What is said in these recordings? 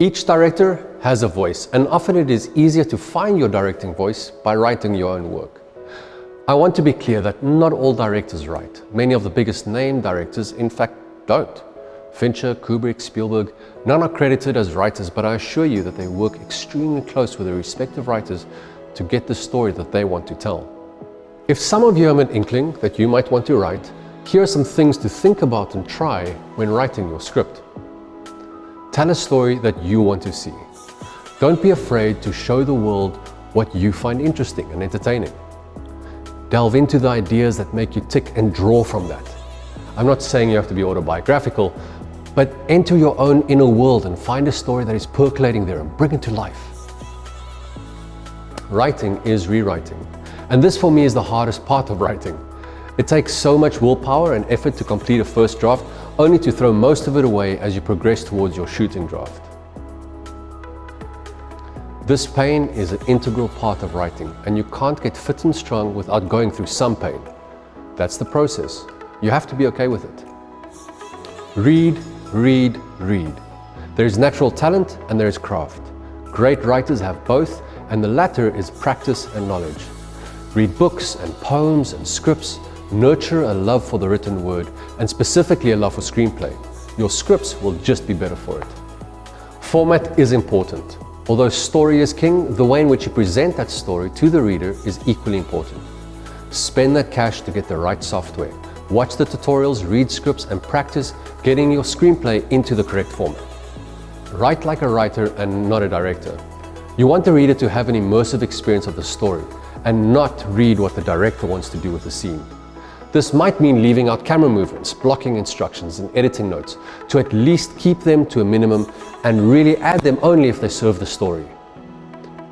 Each director has a voice, and often it is easier to find your directing voice by writing your own work. I want to be clear that not all directors write. Many of the biggest name directors, in fact, don't. Fincher, Kubrick, Spielberg, none are credited as writers, but I assure you that they work extremely close with their respective writers to get the story that they want to tell. If some of you have an inkling that you might want to write, here are some things to think about and try when writing your script. Tell a story that you want to see. Don't be afraid to show the world what you find interesting and entertaining. Delve into the ideas that make you tick and draw from that. I'm not saying you have to be autobiographical, but enter your own inner world and find a story that is percolating there and bring it to life. Writing is rewriting, and this for me is the hardest part of writing. It takes so much willpower and effort to complete a first draft, only to throw most of it away as you progress towards your shooting draft. This pain is an integral part of writing, and you can't get fit and strong without going through some pain. That's the process. You have to be okay with it. Read, read, read. There is natural talent and there is craft. Great writers have both, and the latter is practice and knowledge. Read books and poems and scripts. Nurture a love for the written word, and specifically a love for screenplay. Your scripts will just be better for it. Format is important. Although story is king, the way in which you present that story to the reader is equally important. Spend that cash to get the right software. Watch the tutorials, read scripts, and practice getting your screenplay into the correct format. Write like a writer and not a director. You want the reader to have an immersive experience of the story and not read what the director wants to do with the scene. This might mean leaving out camera movements, blocking instructions, and editing notes to at least keep them to a minimum and really add them only if they serve the story.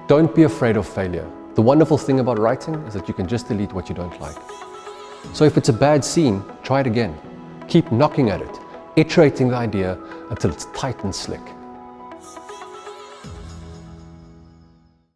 Don't be afraid of failure. The wonderful thing about writing is that you can just delete what you don't like. So if it's a bad scene, try it again. Keep knocking at it, iterating the idea until it's tight and slick.